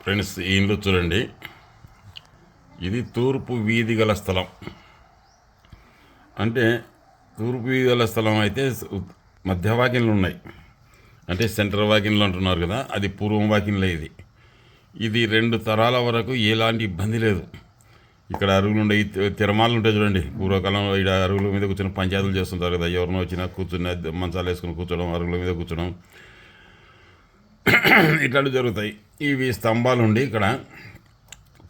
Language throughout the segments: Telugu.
ఫ్రెండ్స్, ఈ ఇల్లు చూడండి. ఇది తూర్పు వీధి గల స్థలం. అంటే తూర్పు వీధి గల స్థలం అయితే మధ్య వాకిన్లు ఉన్నాయి. అంటే సెంటర్ వాకిన్లు అంటున్నారు కదా, అది పూర్వం వాకిన్లే. ఇది 2 తరాల వరకు ఎలాంటి ఇబ్బంది లేదు. ఇక్కడ అరుగులు ఉండే తిరమాలు ఉంటాయి చూడండి. పూర్వకాలంలో ఇక్కడ అరుగుల మీద కూర్చొని పంచాయతీలు చేస్తుంటారు కదా. ఎవరినో వచ్చినా కూర్చుని మంచాలు వేసుకుని కూర్చోడం, అరుగుల మీద కూర్చోడం ఇట్లాంటివి జరుగుతాయి. ఇవి స్తంభాలు ఉండి ఇక్కడ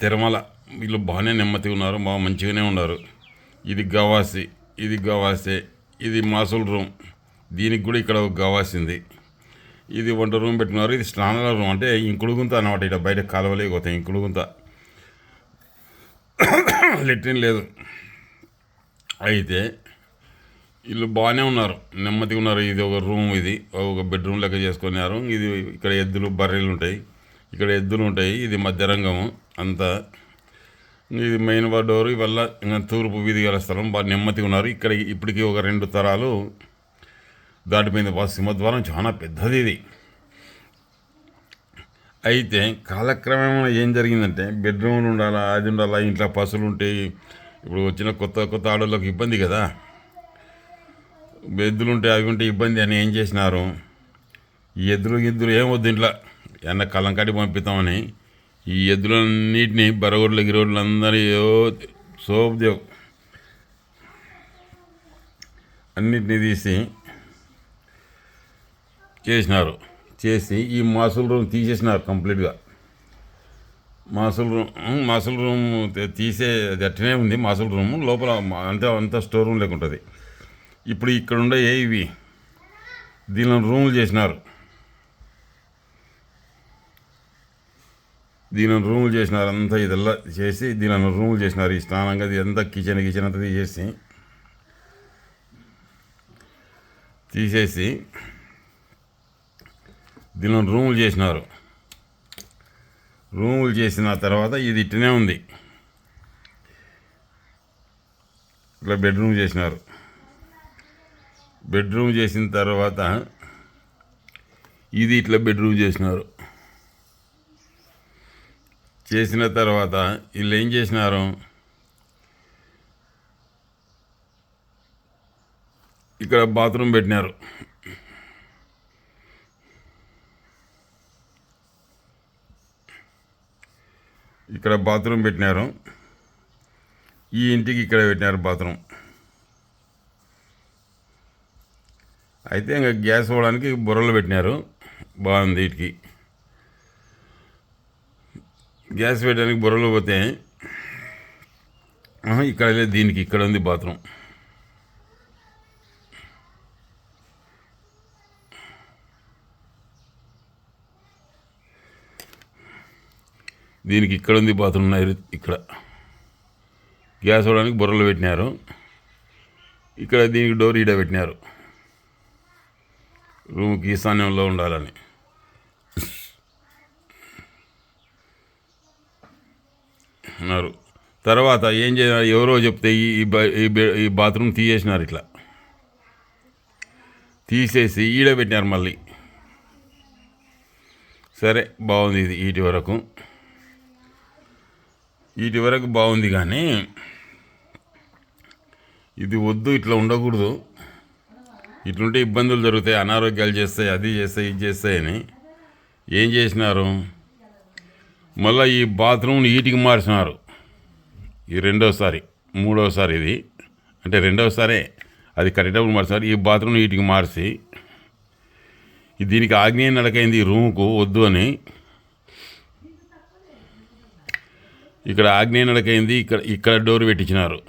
తిరుమల వీళ్ళు బాగానే నెమ్మదిగా ఉన్నారు, బాగా మంచిగానే ఉన్నారు. ఇది గవాసే. ఇది మాసుల రూమ్. దీనికి కూడా ఇక్కడ ఒక గవాసింది. ఇది వంట రూమ్ పెట్టుకున్నారు. ఇది స్నానాల రూమ్. అంటే ఇంకుడుగుంత అన్నమాట. ఇక్కడ బయట కాలువలే పోతాయి. ఇంకుడుగుంత, లెట్రిన్ లేదు. అయితే వీళ్ళు బాగానే ఉన్నారు, నెమ్మదిగా ఉన్నారు. ఇది ఒక రూమ్, ఇది ఒక బెడ్రూమ్ లెక్క చేసుకున్నారు. ఇది ఇక్కడ ఎద్దులు బర్రెలు ఉంటాయి, ఇక్కడ ఎద్దులు ఉంటాయి. ఇది మధ్యరంగము అంతా. ఇది మెయిన్ డోరు. ఇవల్ల ఇంకా తూర్పు వీధి గల స్థలం. బాగా నెమ్మదిగా ఉన్నారు. ఇక్కడ ఇప్పటికీ ఒక 2 తరాలు దాటిపోయింది. బాగా సింహద్వారం చాలా పెద్దది ఇది. అయితే కాలక్రమేణా ఏం జరిగిందంటే, బెడ్రూమ్లు ఉండాలా, అది ఉండాలా, ఇంట్లో పసులు ఉంటాయి. ఇప్పుడు వచ్చిన కొత్త ఆడోళ్ళకి ఇబ్బంది కదా, ఎద్దులు ఉంటాయి, అవి ఉంటే ఇబ్బంది అని ఏం చేసినారు, ఈ ఎద్దులు ఏమొద్దు ఇంట్లో ఎన్న కలంకాడి పంపిస్తామని ఈ ఎద్దులన్నిటినీ బరగొడ్ల గిరోడ్లు అందరూ సోపుదేవ్ అన్నిటినీ తీసి చేసి ఈ మాసుల రూమ్ తీసేసినారు కంప్లీట్గా. మాసుల రూమ్ తీసే అట్టనే ఉంది. మాసుల రూమ్ లోపల అంతా స్టోర్ రూమ్ లేకుంటుంది. ఇప్పుడు ఇక్కడ ఉండే ఇవి దీనిలో రూములు చేసినారు. అంతా ఇదల్లా చేసి దీనిలో రూములు చేసినారు. ఈ స్నానంగా ఇదంతా కిచెన్ అంతా తీసేసి దీనిలో రూములు చేసినారు. రూములు చేసిన తర్వాత ఇది ఇట్టనే ఉంది. ఇట్లా బెడ్రూమ్ చేసినారు. బెడ్రూమ్ చేసిన తర్వాత ఇది ఇట్లా బెడ్రూమ్ చేసిన తర్వాత వీళ్ళు ఏం చేసినారు, ఇక్కడ బాత్రూమ్ పెట్టినారు. ఈ ఇంటికి ఇక్కడ పెట్టినారు బాత్రూమ్. అయితే ఇంకా గ్యాస్ పోవడానికి బుర్రలు పెట్టినారు. బాగుంది. వీటికి గ్యాస్ పెట్టడానికి బుర్రలు పోతే ఇక్కడ లేదు. దీనికి ఇక్కడ ఉంది బాత్రూమ్. దీనికి ఇక్కడ ఉంది బాత్రూమ్. ఇక్కడ గ్యాస్ పోవడానికి బుర్రలు పెట్టినారు. ఇక్కడ దీనికి డోర్ ఈడ పెట్టినారు, రూమ్కి ఈశాన్యంలో ఉండాలని. అన్నారు. తర్వాత ఏం చేయాలి, ఎవరో చెప్తే ఈ బాత్రూమ్ తీసేసినారు. ఇట్లా తీసేసి ఈడ పెట్టినారు మళ్ళీ. సరే, బాగుంది. ఇది వీటి వరకు బాగుంది. కానీ ఇది వద్దు, ఇట్లా ఉండకూడదు. ఇట్లుంటే ఇబ్బందులు జరుగుతాయి, అనారోగ్యాలు చేస్తాయి, అది చేస్తాయి, ఇది చేస్తాయని ఏం చేసినారు, మళ్ళీ ఈ బాత్రూమ్ని వీటికి మార్చినారు. ఈ మూడోసారి ఇది. అంటే రెండోసారే అది కరెక్ట్గా మార్చినారు. ఈ బాత్రూమ్ని వీటికి మార్చి దీనికి ఆగ్నేయ నడకైంది. ఈ రూముకు వద్దు అని ఇక్కడ ఆగ్నేయ నడకైంది. ఇక్కడ డోర్ పెట్టించినారు.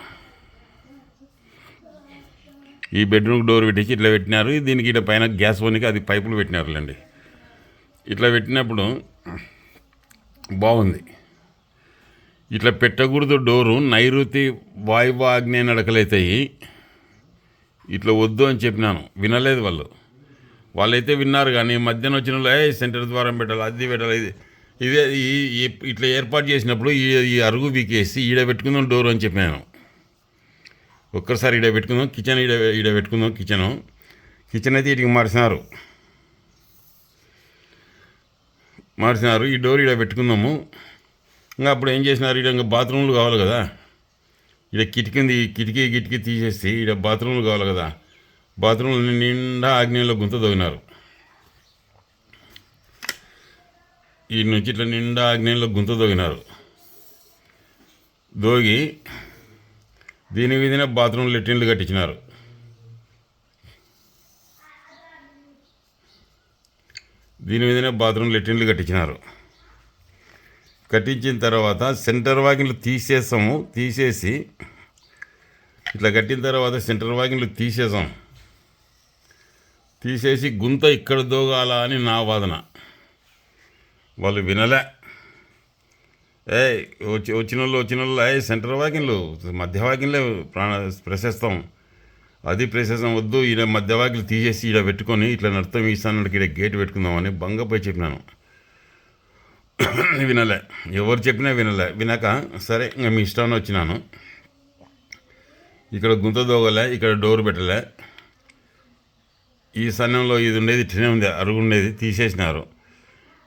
ఈ బెడ్రూమ్కి డోర్ పెట్టించి ఇట్లా పెట్టినారు. దీనికి ఇట్లా పైన గ్యాస్ పోనీకి అది పైపులు పెట్టినారులేండి. ఇట్లా పెట్టినప్పుడు బాగుంది. ఇట్లా పెట్టకూడదు డోరు. నైరుతి వాయువు ఆగ్నేయ నడకలైతాయి. ఇట్లా వద్దు అని చెప్పినాను, వినలేదు వాళ్ళైతే విన్నారు. కానీ మధ్యాహ్నం వచ్చిన వాళ్ళు సెంటర్ ద్వారం పెట్టాలి, అది పెట్టాలి, ఇదే ఇట్లా ఏర్పాటు చేసినప్పుడు ఈ అరుగు వీకేసి ఈడ పెట్టుకుందాం డోర్ అని చెప్పాను. ఒక్కసారి ఈడ పెట్టుకుందాం, కిచెన్ ఈడ పెట్టుకుందాం. కిచెన్ అయితే వీటికి మార్చినారు. మార్చినారు. ఈ డోర్ ఇక్కడ పెట్టుకుందాము. ఇంకా అప్పుడు ఏం చేసినారు, ఇక్కడ ఇంకా బాత్రూమ్లు కావాలి కదా, ఇక్కడ కిటికీ తీసేసి ఇక్కడ బాత్రూమ్లు కావాలి కదా, బాత్రూమ్లు నిండా ఆగ్నేయంలో గుంత దోగినారు. ఈ నుంచి ఇట్లా నిండా ఆగ్నేయంలో గుంత దోగినారు. దోగి దీని మీదనే బాత్రూమ్ లెట్రిన్లు కట్టించినారు. కట్టించిన తర్వాత సెంటర్ వాకిన్లు తీసేసి ఇట్లా కట్టిన తర్వాత సెంటర్ వాకిన్లు తీసేసి గుంత ఇక్కడ దోగాల అని నా వాదన. వాళ్ళు వినలే. వచ్చిన వాళ్ళు సెంటర్ వాకిన్లు మధ్య వాకిన్లే ప్రశస్తం, అది ప్రశస్తం వద్దు, ఈడ మధ్య వాకిలు తీసేసి ఈడ పెట్టుకొని ఇట్లా నడతాం ఈసానికి ఈడ గేట్ పెట్టుకుందామని బంగపోయి చెప్పినాను. వినలే, ఎవరు చెప్పినా వినక సరే ఇంకా మీ ఇష్టాన్ని వచ్చినాను. ఇక్కడ గుంత దోగలే, ఇక్కడ డోర్ పెట్టలే, ఈ సమయంలో ఇది ఉండేది ఇట్లనే ఉంది, అరుగు ఉండేది తీసేసినారు.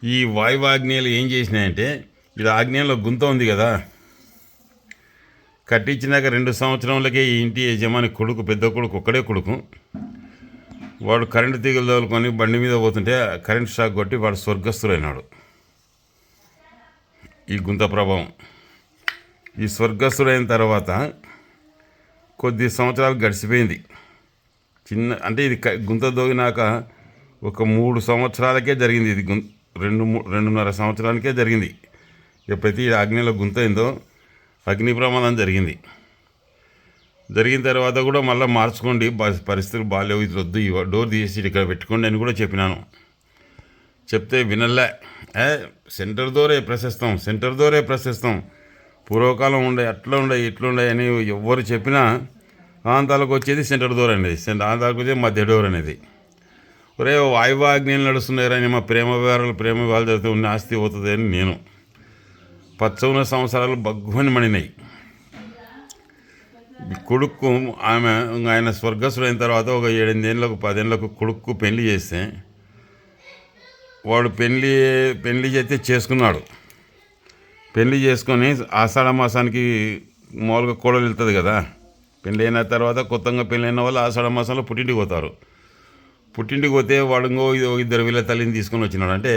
ఈ వాయువాగ్నేయులు ఏం చేసినాయంటే, ఇక్కడ ఆగ్నేయంలో గుంత ఉంది కదా, కట్టించినాక 2 సంవత్సరంలకే ఈ ఇంటి యజమాని కొడుకు, పెద్ద కొడుకు, ఒక్కడే కొడుకు, వాడు కరెంటు తీగలు తోలుకొని బండి మీద పోతుంటే కరెంట్ షాక్ కొట్టి వాడు స్వర్గస్థుడైనాడు. ఈ గుంత ప్రభావం. ఈ స్వర్గస్థుడైన తర్వాత కొద్ది సంవత్సరాలు గడిచిపోయింది. అంటే ఇది గుంత దోగినాక ఒక 3 సంవత్సరాలకే జరిగింది. ఇది 2.5 సంవత్సరానికే జరిగింది. ఎప్పుడైతే ఈ ఆగ్నేయంలో గుంత అయిందో అగ్ని ప్రమాదం జరిగింది. జరిగిన తర్వాత కూడా మళ్ళీ మార్చుకోండి, పరిస్థితులు బాగాలేవు, ఇది వద్దు, ఈ డోర్ తీసి ఇక్కడ పెట్టుకోండి అని కూడా చెప్పినాను. చెప్తే వినలే. సెంటర్ డోరే ప్రశస్తం, పూర్వకాలం ఉండే, అట్లా ఉండే, ఇట్లా ఉండే అని ఎవరు చెప్పినా ఆంతాలకు వచ్చేది సెంటర్ డోర్ అనేది, ఆంతాలకు వచ్చేది మధ్య డోర్ అనేది. ఒరే వాయువాగ్నేయులు నడుస్తున్నారని మా ప్రేమ వివాహాలు జరిగితే ఉన్న ఆస్తి పోతుంది అని నేను. 15 సంవత్సరాలు బగ్గుని మణినాయి. కొడుకు ఆయన స్వర్గస్థుడైన తర్వాత ఒక 7-8 ఏళ్ళకు 10 ఏళ్ళకు కొడుకు పెళ్లి చేస్తే వాడు పెళ్లి చేస్తే చేసుకున్నాడు. పెళ్లి చేసుకొని ఆషాఢ మాసానికి మామూలుగా కోడలు వెళ్తుంది కదా, పెళ్ళి అయిన తర్వాత కొత్తగా పెళ్ళైన వాళ్ళు ఆషాఢ మాసంలో పుట్టింటికి పోతారు. పుట్టింటికి పోతే వాడు ఇంకో 2 వీళ్ళ తల్లిని తీసుకొని వచ్చినాడు. అంటే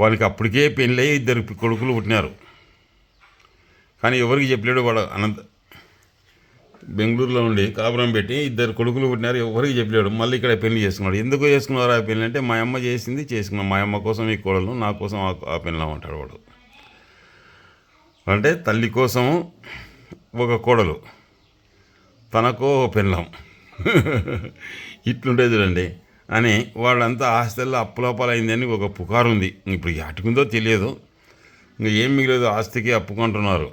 వాడికి అప్పటికే పెళ్ళి 2 కొడుకులు పుట్టినారు. కానీ ఎవరికి చెప్పలేడు. వాడు బెంగళూరులో ఉండి కాపురం పెట్టి 2 కొడుకులు పుట్టినారు, ఎవరికి చెప్పలేడు. మళ్ళీ ఇక్కడ పెళ్లి చేసుకున్నాడు. ఎందుకు చేసుకున్నారు ఆ పెళ్ళి అంటే, మా అమ్మ చేసింది చేసుకున్నాం, మా అమ్మ కోసం ఈ కోడలు, నా కోసం ఆ పెళ్ళం అంటాడు వాడు. అంటే తల్లి కోసం ఒక కోడలు, తనకో పెళ్ళం, ఇట్లుంటే చూడండి అని వాళ్ళంతా ఆస్తుల్లో అప్పులోపాలైందని ఒక పుకారు ఉంది. ఇప్పుడు అటుకుందో తెలియదు, ఇంకా ఏం మిగిలేదు, ఆస్తికి అప్పుకుంటున్నారు.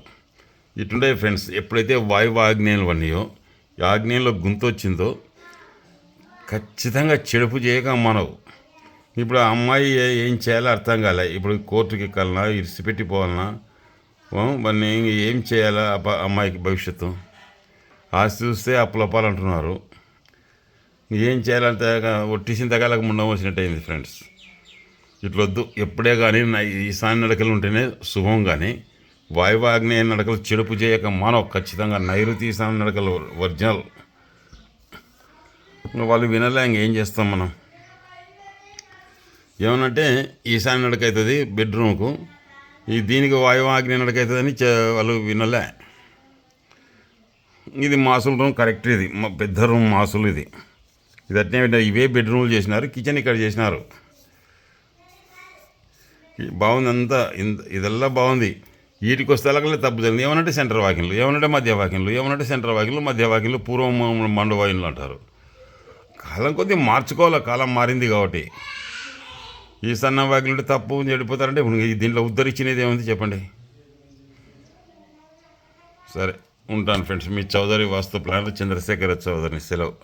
ఇటుండే ఫ్రెండ్స్. ఎప్పుడైతే వాయువాగ్నేయులు పడినాయో, ఆగ్నేయంలో గుంత వచ్చిందో ఖచ్చితంగా చెడుపు చేయక మనవు. ఇప్పుడు ఆ అమ్మాయి ఏం చేయాలో అర్థం కాలే. ఇప్పుడు కోర్టుకి ఎక్కాలన్నా, ఇరిసిపెట్టిపోవాలన్నా, మరి ఏం చేయాలా అమ్మాయికి భవిష్యత్తు? ఆస్తి చూస్తే అప్పులప్పాలంటున్నారు, ఏం చేయాలంటే ఒట్టిసిన తగాలకు ముండం వచ్చినట్టు అయింది ఫ్రెండ్స్. ఇట్లొద్దు. ఎప్పుడే కానీ ఈశాన్య నడకలు ఉంటేనే శుభం, కానీ వాయువాగ్నేయ నడకలు చెడుపు చేయక మానవ. ఖచ్చితంగా నైరుతి ఈశాన్య నడకలు ఒరిజినల్. వాళ్ళు వినలే, ఇంకేం చేస్తాం మనం? ఏమనంటే ఈశాన్య నడక అవుతుంది బెడ్రూమ్కు, దీనికి వాయువాగ్నేయ నడక అవుతుందని వాళ్ళు వినలే. ఇది మాసుల రూమ్ కరెక్ట్, ఇది పెద్ద రూమ్ మాసులు. ఇది అట్నే ఇవే బెడ్రూమ్లు చేసినారు, కిచెన్ ఇక్కడ చేసినారు. బాగుంది అంతా, ఇదల్లా బాగుంది. వీటికి వస్తే అలాగే తప్పు జరిగింది. ఏమనంటే సెంటర్ వాకిన్లు, ఏమనంటే మధ్య వాకిన్లు, ఏమనంటే సెంటర్ వాకిన్లు, మధ్య వాకిన్లు, పూర్వం మండు వాకిన్లు అంటారు. కాలం కొద్దిగా మార్చుకోవాలి, కాలం మారింది కాబట్టి. ఈ సన్న వాకిన్లు తప్పు చెడిపోతారంటే ఇప్పుడు దీంట్లో ఉద్ధరించినది ఏముంది చెప్పండి? సరే ఉంటాను ఫ్రెండ్స్. మీ చౌదరి వాస్తు ప్లానర్ చంద్రశేఖర చౌదరిని. సెలవు.